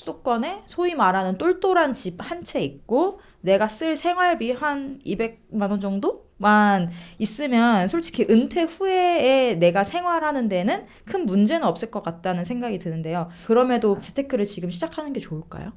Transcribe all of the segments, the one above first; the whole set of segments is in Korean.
수도권에 소위 말하는 똘똘한 집 한 채 있고 내가 쓸 생활비 한 200만 원 정도만 있으면 솔직히 은퇴 후에 내가 생활하는 데는 큰 문제는 없을 것 같다는 생각이 드는데요. 그럼에도 재테크를 지금 시작하는 게 좋을까요?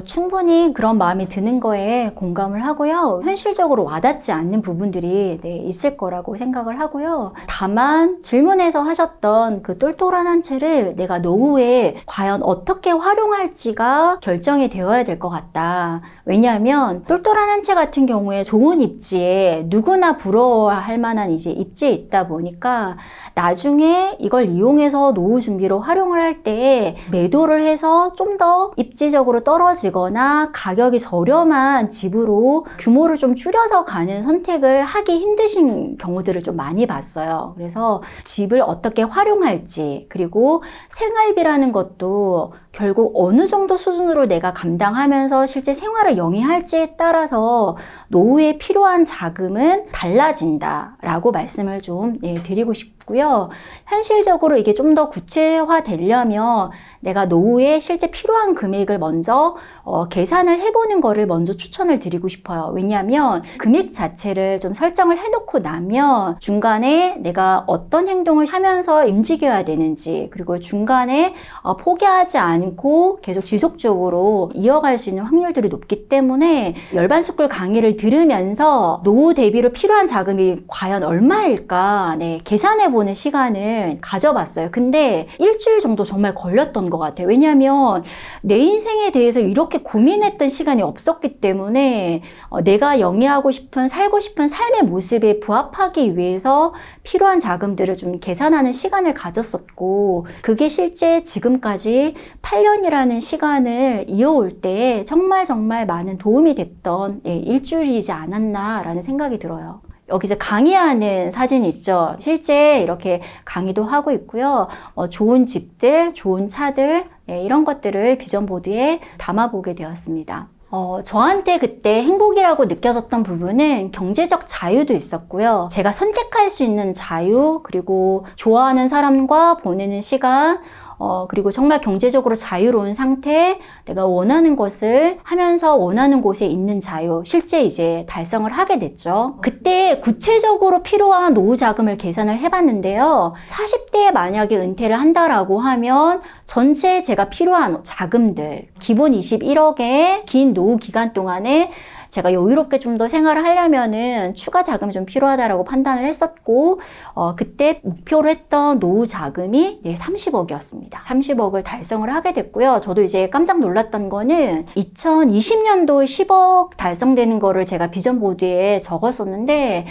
충분히 그런 마음이 드는 거에 공감을 하고요. 현실적으로 와닿지 않는 부분들이 있을 거라고 생각을 하고요. 다만 질문에서 하셨던 그 똘똘한 한 채를 내가 노후에 과연 어떻게 활용할지가 결정이 되어야 될 것 같다. 왜냐하면 똘똘한 한 채 같은 경우에 좋은 입지에 누구나 부러워할 만한 이제 입지에 있다 보니까 나중에 이걸 이용해서 노후 준비로 활용을 할 때 매도를 해서 좀 더 입지적으로 떨어지거나 가격이 저렴한 집으로 규모를 좀 줄여서 가는 선택을 하기 힘드신 경우들을 좀 많이 봤어요. 그래서 집을 어떻게 활용할지, 그리고 생활비라는 것도 결국 어느 정도 수준으로 내가 감당하면서 실제 생활을 영위할지에 따라서 노후에 필요한 자금은 달라진다라고 말씀을 좀 드리고 싶고요. 현실적으로 이게 좀 더 구체화되려면 내가 노후에 실제 필요한 금액을 먼저 계산을 해보는 거를 먼저 추천을 드리고 싶어요. 왜냐하면 금액 자체를 좀 설정을 해놓고 나면 중간에 내가 어떤 행동을 하면서 움직여야 되는지, 그리고 중간에 포기하지 않고 계속 지속적으로 이어갈 수 있는 확률들이 높기 때문에 열반스쿨 강의를 들으면서 노후 대비로 필요한 자금이 과연 얼마일까 계산해보는 시간을 가져봤어요. 근데 일주일 정도 정말 걸렸던 것 같아요. 왜냐하면 내 인생에 대해서 이렇게 고민했던 시간이 없었기 때문에 내가 영위하고 싶은, 살고 싶은 삶의 모습에 부합하기 위해서 필요한 자금들을 좀 계산하는 시간을 가졌었고, 그게 실제 지금까지 8년이라는 시간을 이어올 때 정말 많은 도움이 됐던 일주일이지 않았나라는 생각이 들어요. 여기서 강의하는 사진 있죠. 실제 이렇게 강의도 하고 있고요. 좋은 집들, 좋은 차들, 이런 것들을 비전보드에 담아보게 되었습니다. 저한테 그때 행복이라고 느껴졌던 부분은 경제적 자유도 있었고요. 제가 선택할 수 있는 자유, 그리고 좋아하는 사람과 보내는 시간, 그리고 정말 경제적으로 자유로운 상태, 내가 원하는 것을 하면서 원하는 곳에 있는 자유, 실제 이제 달성을 하게 됐죠. 그때 구체적으로 필요한 노후 자금을 계산을 해봤는데요. 40대에 만약에 은퇴를 한다라고 하면 전체 제가 필요한 자금들, 기본 21억의 긴 노후 기간 동안에 제가 여유롭게 좀 더 생활을 하려면은 추가 자금이 좀 필요하다라고 판단을 했었고, 그때 목표로 했던 노후 자금이 30억이었습니다. 30억을 달성을 하게 됐고요. 저도 이제 깜짝 놀랐던 거는 2020년도에 10억 달성되는 거를 제가 비전보드에 적었었는데,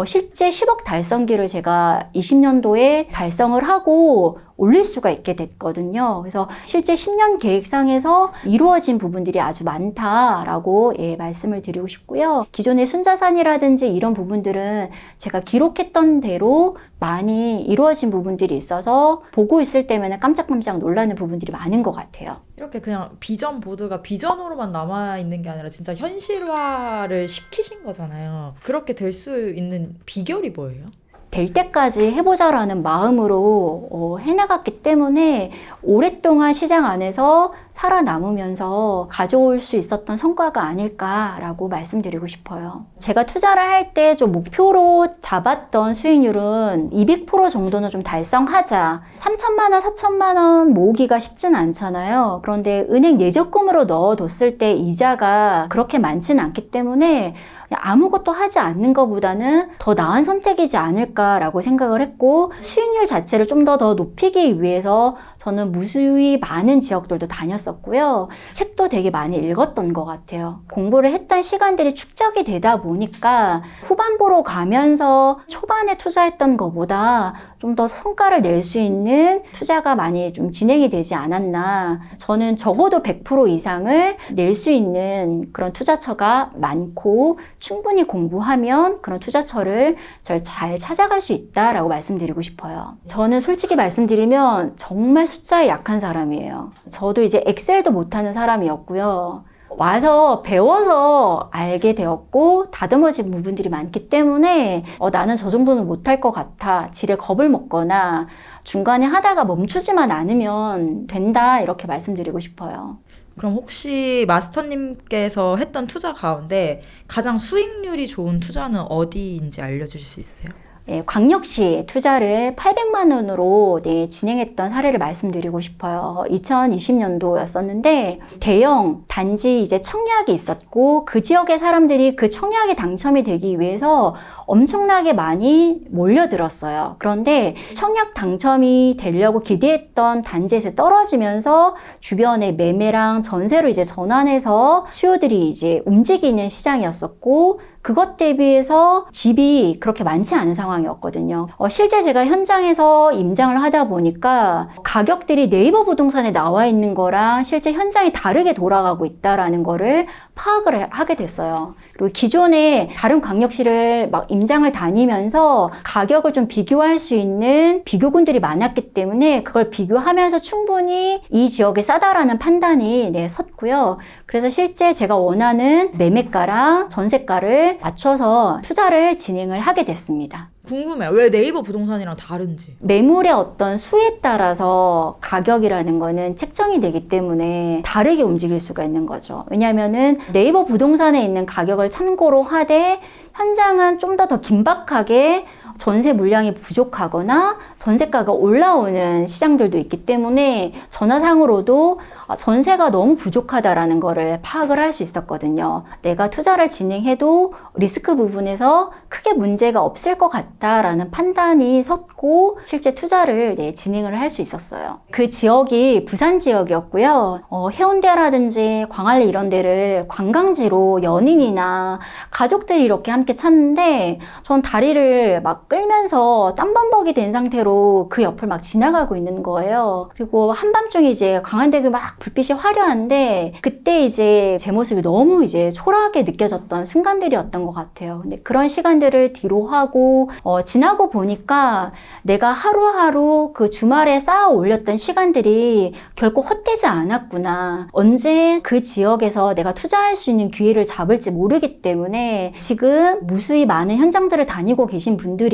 실제 10억 달성기를 제가 20년도에 달성을 하고 올릴 수가 있게 됐거든요. 그래서 실제 10년 계획상에서 이루어진 부분들이 아주 많다라고 말씀을 드리고 싶고요. 기존의 순자산이라든지 이런 부분들은 제가 기록했던 대로 많이 이루어진 부분들이 있어서 보고 있을 때면 깜짝깜짝 놀라는 부분들이 많은 것 같아요. 이렇게 그냥 비전 보드가 비전으로만 남아있는 게 아니라 진짜 현실화를 시키신 거잖아요. 그렇게 될 수 있는 비결이 뭐예요? 될 때까지 해보자라는 마음으로 해나갔기 때문에 오랫동안 시장 안에서 살아남으면서 가져올 수 있었던 성과가 아닐까라고 말씀드리고 싶어요. 제가 투자를 할 때 좀 목표로 잡았던 수익률은 200% 정도는 좀 달성하자. 3천만 원, 4천만 원 모으기가 쉽진 않잖아요. 그런데 은행 예적금으로 넣어뒀을 때 이자가 그렇게 많지는 않기 때문에 아무것도 하지 않는 것보다는 더 나은 선택이지 않을까라고 생각을 했고, 수익률 자체를 좀 더 높이기 위해서 저는 무수히 많은 지역들도 다녔었고요. 책도 되게 많이 읽었던 것 같아요. 공부를 했던 시간들이 축적이 되다 보니까 후반부로 가면서 초반에 투자했던 것보다 좀 더 성과를 낼 수 있는 투자가 많이 좀 진행이 되지 않았나. 저는 적어도 100% 이상을 낼 수 있는 그런 투자처가 많고, 충분히 공부하면 그런 투자처를 잘 찾아갈 수 있다라고 말씀드리고 싶어요. 저는 솔직히 말씀드리면 정말 숫자에 약한 사람이에요. 저도 이제 엑셀도 못하는 사람이었고요. 와서 배워서 알게 되었고 다듬어진 부분들이 많기 때문에 나는 저 정도는 못할 것 같아. 지레 겁을 먹거나 중간에 하다가 멈추지만 않으면 된다. 이렇게 말씀드리고 싶어요. 그럼 혹시 마스터님께서 했던 투자 가운데 가장 수익률이 좋은 투자는 어디인지 알려주실 수 있으세요? 예, 광역시 투자를 800만 원으로 진행했던 사례를 말씀드리고 싶어요. 2020년도였었는데 대형 단지 이제 청약이 있었고 그 지역의 사람들이 그 청약에 당첨이 되기 위해서 엄청나게 많이 몰려들었어요. 그런데 청약 당첨이 되려고 기대했던 단지에서 떨어지면서 주변에 매매랑 전세로 이제 전환해서 수요들이 이제 움직이는 시장이었었고 그것 대비해서 집이 그렇게 많지 않은 상황이었거든요. 실제 제가 현장에서 임장을 하다 보니까 가격들이 네이버 부동산에 나와 있는 거랑 실제 현장이 다르게 돌아가고 있다라는 거를 파악을 하게 됐어요. 그리고 기존에 다른 광역시를 막 임장을 다니면서 가격을 좀 비교할 수 있는 비교군들이 많았기 때문에 그걸 비교하면서 충분히 이 지역이 싸다라는 판단이 섰고요. 그래서 실제 제가 원하는 매매가랑 전세가를 맞춰서 투자를 진행을 하게 됐습니다. 궁금해요. 왜 네이버 부동산이랑 다른지. 매물의 어떤 수에 따라서 가격이라는 거는 책정이 되기 때문에 다르게 움직일 수가 있는 거죠. 왜냐하면은 네이버 부동산에 있는 가격을 참고로 하되 현장은 좀 더 긴박하게 전세 물량이 부족하거나 전세가가 올라오는 시장들도 있기 때문에 전화상으로도 전세가 너무 부족하다라는 거를 파악을 할 수 있었거든요. 내가 투자를 진행해도 리스크 부분에서 크게 문제가 없을 것 같다라는 판단이 섰고 실제 투자를 진행을 할 수 있었어요. 그 지역이 부산 지역이었고요. 해운대라든지 광안리 이런 데를 관광지로 연인이나 가족들이 이렇게 함께 찾는데 전 다리를 막 끌면서 땀범벅이 된 상태로 그 옆을 막 지나가고 있는 거예요. 그리고 한밤중에 이제 광안대교 막 불빛이 화려한데 그때 이제 제 모습이 너무 이제 초라하게 느껴졌던 순간들이었던 것 같아요. 근데 그런 시간들을 뒤로 하고 지나고 보니까 내가 하루하루 그 주말에 쌓아 올렸던 시간들이 결코 헛되지 않았구나. 언제 그 지역에서 내가 투자할 수 있는 기회를 잡을지 모르기 때문에 지금 무수히 많은 현장들을 다니고 계신 분들이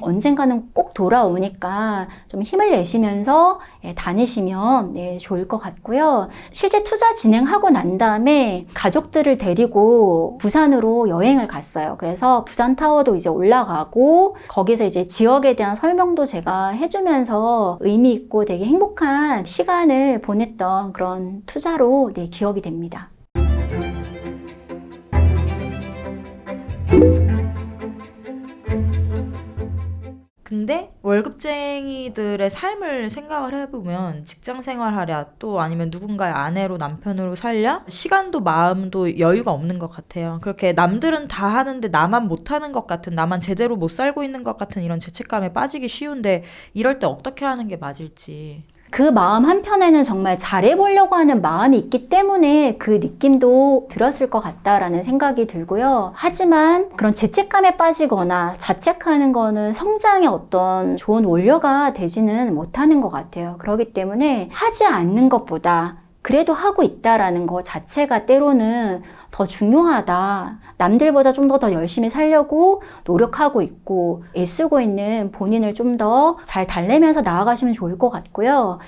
언젠가는 꼭 돌아오니까 좀 힘을 내시면서 다니시면 좋을 것 같고요. 실제 투자 진행하고 난 다음에 가족들을 데리고 부산으로 여행을 갔어요. 그래서 부산타워도 이제 올라가고 거기서 이제 지역에 대한 설명도 제가 해주면서 의미 있고 되게 행복한 시간을 보냈던 그런 투자로 기억이 됩니다. 근데 월급쟁이들의 삶을 생각을 해보면 직장 생활하랴 또 아니면 누군가의 아내로 남편으로 살랴 시간도 마음도 여유가 없는 것 같아요. 그렇게 남들은 다 하는데 나만 못하는 것 같은 나만 제대로 못 살고 있는 것 같은 이런 죄책감에 빠지기 쉬운데 이럴 때 어떻게 하는 게 맞을지. 그 마음 한편에는 정말 잘해보려고 하는 마음이 있기 때문에 그 느낌도 들었을 것 같다라는 생각이 들고요. 하지만 그런 죄책감에 빠지거나 자책하는 거는 성장의 어떤 좋은 원료가 되지는 못하는 것 같아요. 그렇기 때문에 하지 않는 것보다 그래도 하고 있다라는 것 자체가 때로는 더 중요하다. 남들보다 좀 더 열심히 살려고 노력하고 있고 애쓰고 있는 본인을 좀 더 잘 달래면서 나아가시면 좋을 것 같고요.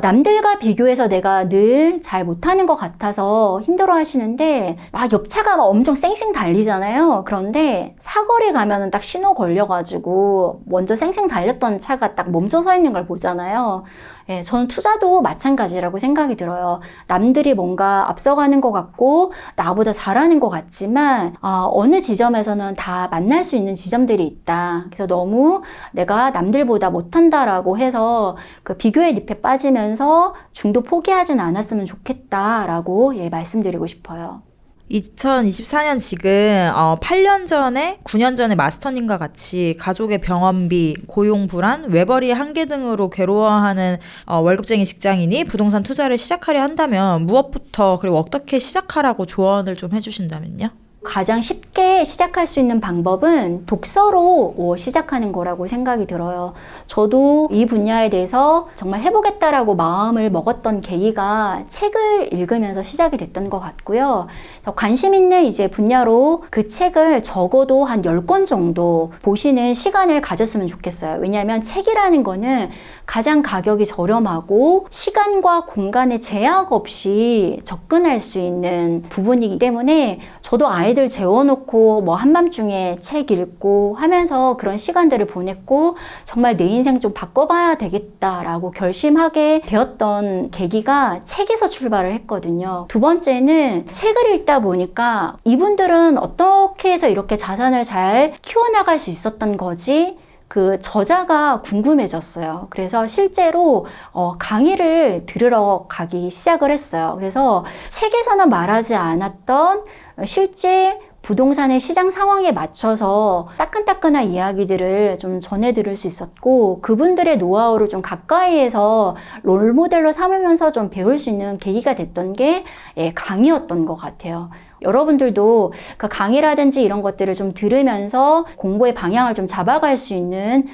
남들과 비교해서 내가 늘 잘 못하는 것 같아서 힘들어 하시는데 막 옆차가 막 엄청 쌩쌩 달리잖아요. 그런데 사거리 가면은 딱 신호 걸려가지고 먼저 쌩쌩 달렸던 차가 딱 멈춰 서 있는 걸 보잖아요. 저는 투자도 마찬가지라고 생각이 들어요. 남들이 뭔가 앞서가는 것 같고 나보다 잘하는 것 같지만 어느 지점에서는 다 만날 수 있는 지점들이 있다. 그래서 너무 내가 남들보다 못한다라고 해서 그 비교의 늪에 빠지면서 중도 포기하진 않았으면 좋겠다라고 말씀드리고 싶어요. 2024년 지금 8년 전에 9년 전에 마스터님과 같이 가족의 병원비, 고용 불안, 외벌이의 한계 등으로 괴로워하는 월급쟁이 직장인이 부동산 투자를 시작하려 한다면 무엇부터 그리고 어떻게 시작하라고 조언을 좀 해주신다면요? 가장 쉽게 시작할 수 있는 방법은 독서로 시작하는 거라고 생각이 들어요. 저도 이 분야에 대해서 정말 해보겠다라고 마음을 먹었던 계기가 책을 읽으면서 시작이 됐던 것 같고요. 관심 있는 이제 분야로 그 책을 적어도 한 10권 정도 보시는 시간을 가졌으면 좋겠어요. 왜냐하면 책이라는 거는 가장 가격이 저렴하고 시간과 공간의 제약 없이 접근할 수 있는 부분이기 때문에 저도 아이들 재워놓고 뭐 한밤중에 책 읽고 하면서 그런 시간들을 보냈고 정말 내 인생 좀 바꿔봐야 되겠다라고 결심하게 되었던 계기가 책에서 출발을 했거든요. 두 번째는 책을 읽다 보니까 이분들은 어떻게 해서 이렇게 자산을 잘 키워나갈 수 있었던 거지? 그 저자가 궁금해졌어요. 그래서 실제로 강의를 들으러 가기 시작을 했어요. 그래서 책에서는 말하지 않았던 실제 부동산의 시장 상황에 맞춰서 따끈따끈한 이야기들을 좀 전해 들을 수 있었고 그분들의 노하우를 좀 가까이에서 롤모델로 삼으면서 좀 배울 수 있는 계기가 됐던 게 강의였던 것 같아요. 여러분들도 그 강의라든지 이런 것들을 좀 들으면서 공부의 방향을 좀 잡아갈 수 있는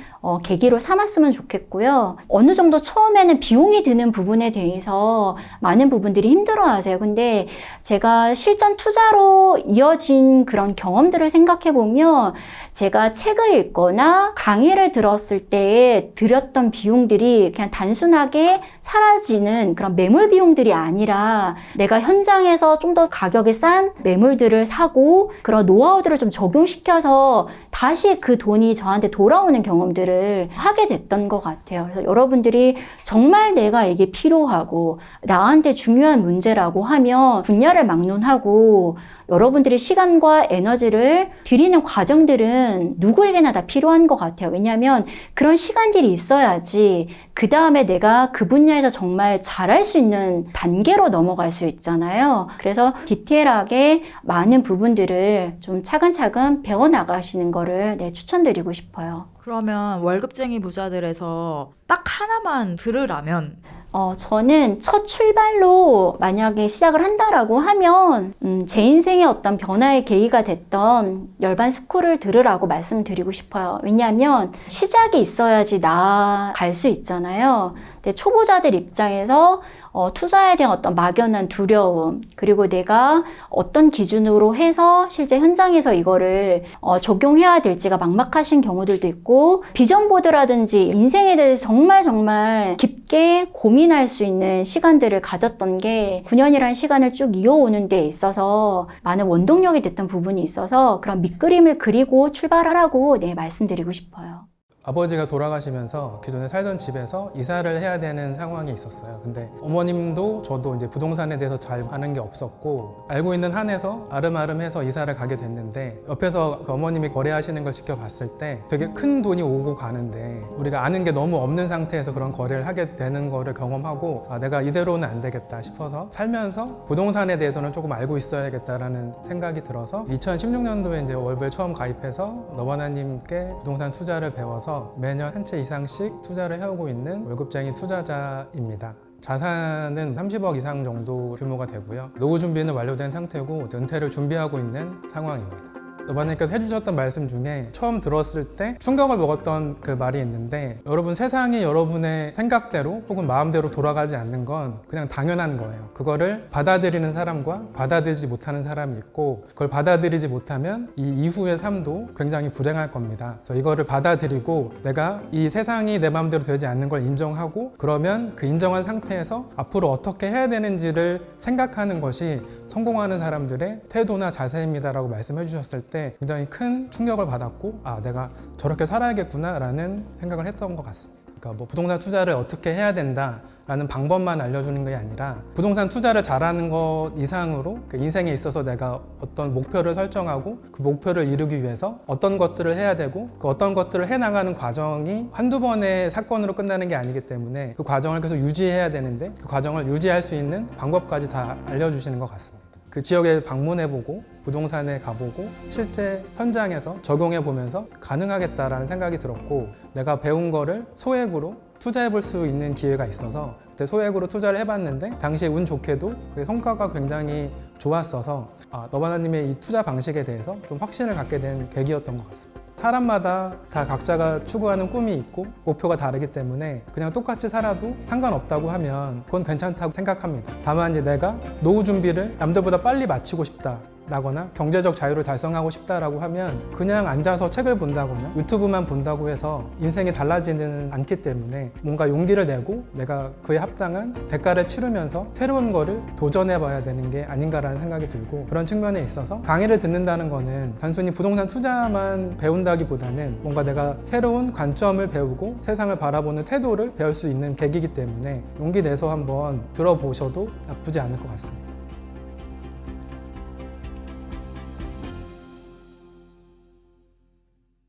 계기로 삼았으면 좋겠고요. 어느 정도 처음에는 비용이 드는 부분에 대해서 많은 부분들이 힘들어하세요. 근데 제가 실전 투자로 이어진 그런 경험들을 생각해 보면 제가 책을 읽거나 강의를 들었을 때에 들였던 비용들이 그냥 단순하게 사라지는 그런 매몰 비용들이 아니라 내가 현장에서 좀 더 가격이 싼 매물들을 사고 그런 노하우들을 좀 적용시켜서 다시 그 돈이 저한테 돌아오는 경험들을 하게 됐던 것 같아요. 그래서 여러분들이 정말 내가 이게 필요하고 나한테 중요한 문제라고 하면 분야를 막론하고 여러분들이 시간과 에너지를 들이는 과정들은 누구에게나 다 필요한 것 같아요. 왜냐하면 그런 시간들이 있어야지 그 다음에 내가 그 분야에서 정말 잘할 수 있는 단계로 넘어갈 수 있잖아요. 그래서 디테일하게 많은 부분들을 좀 차근차근 배워나가시는 거를 추천드리고 싶어요. 그러면 월급쟁이 부자들에서 딱 하나만 들으라면 저는 첫 출발로 만약에 시작을 한다라고 하면 제 인생의 어떤 변화의 계기가 됐던 열반 스쿨을 들으라고 말씀드리고 싶어요. 왜냐하면 시작이 있어야지 나아갈 수 있잖아요. 근데 초보자들 입장에서 투자에 대한 어떤 막연한 두려움, 그리고 내가 어떤 기준으로 해서 실제 현장에서 이거를 적용해야 될지가 막막하신 경우들도 있고, 비전보드라든지 인생에 대해서 정말 깊게 고민할 수 있는 시간들을 가졌던 게 9년이라는 시간을 쭉 이어오는 데 있어서 많은 원동력이 됐던 부분이 있어서 그런 밑그림을 그리고 출발하라고 말씀드리고 싶어요. 아버지가 돌아가시면서 기존에 살던 집에서 이사를 해야 되는 상황이 있었어요. 근데 어머님도 저도 이제 부동산에 대해서 잘 아는 게 없었고 알고 있는 한에서 아름아름해서 이사를 가게 됐는데 옆에서 그 어머님이 거래하시는 걸 지켜봤을 때 되게 큰 돈이 오고 가는데 우리가 아는 게 너무 없는 상태에서 그런 거래를 하게 되는 거를 경험하고 내가 이대로는 안 되겠다 싶어서 살면서 부동산에 대해서는 조금 알고 있어야겠다라는 생각이 들어서 2016년도에 이제 월부에 처음 가입해서 너바나님께 부동산 투자를 배워서 매년 한 채 이상씩 투자를 해오고 있는 월급쟁이 투자자입니다. 자산은 30억 이상 정도 규모가 되고요. 노후 준비는 완료된 상태고 은퇴를 준비하고 있는 상황입니다. 너바님께서 해주셨던 말씀 중에 처음 들었을 때 충격을 먹었던 그 말이 있는데, 여러분 세상이 여러분의 생각대로 혹은 마음대로 돌아가지 않는 건 그냥 당연한 거예요. 그거를 받아들이는 사람과 받아들이지 못하는 사람이 있고, 그걸 받아들이지 못하면 이 이후의 삶도 굉장히 불행할 겁니다. 그래서 이거를 받아들이고 내가 이 세상이 내 마음대로 되지 않는 걸 인정하고, 그러면 그 인정한 상태에서 앞으로 어떻게 해야 되는지를 생각하는 것이 성공하는 사람들의 태도나 자세입니다라고 말씀해 주셨을 때 굉장히 큰 충격을 받았고, 내가 저렇게 살아야겠구나 라는 생각을 했던 것 같습니다. 그러니까 뭐 부동산 투자를 어떻게 해야 된다라는 방법만 알려주는 게 아니라 부동산 투자를 잘하는 것 이상으로 그 인생에 있어서 내가 어떤 목표를 설정하고 그 목표를 이루기 위해서 어떤 것들을 해야 되고 그 어떤 것들을 해나가는 과정이 한두 번의 사건으로 끝나는 게 아니기 때문에 그 과정을 계속 유지해야 되는데 그 과정을 유지할 수 있는 방법까지 다 알려주시는 것 같습니다. 그 지역에 방문해보고 부동산에 가보고 실제 현장에서 적용해보면서 가능하겠다라는 생각이 들었고, 내가 배운 거를 소액으로 투자해 볼 수 있는 기회가 있어서 그때 소액으로 투자를 해봤는데 당시에 운 좋게도 그 성과가 굉장히 좋았어서 너바나님의 이 투자 방식에 대해서 좀 확신을 갖게 된 계기였던 것 같습니다. 사람마다 다 각자가 추구하는 꿈이 있고 목표가 다르기 때문에 그냥 똑같이 살아도 상관없다고 하면 그건 괜찮다고 생각합니다. 다만 이제 내가 노후 준비를 남들보다 빨리 마치고 싶다 라거나 경제적 자유를 달성하고 싶다라고 하면 그냥 앉아서 책을 본다거나 유튜브만 본다고 해서 인생이 달라지지는 않기 때문에 뭔가 용기를 내고 내가 그에 합당한 대가를 치르면서 새로운 거를 도전해 봐야 되는 게 아닌가라는 생각이 들고, 그런 측면에 있어서 강의를 듣는다는 거는 단순히 부동산 투자만 배운다기보다는 뭔가 내가 새로운 관점을 배우고 세상을 바라보는 태도를 배울 수 있는 계기이기 때문에 용기 내서 한번 들어보셔도 나쁘지 않을 것 같습니다.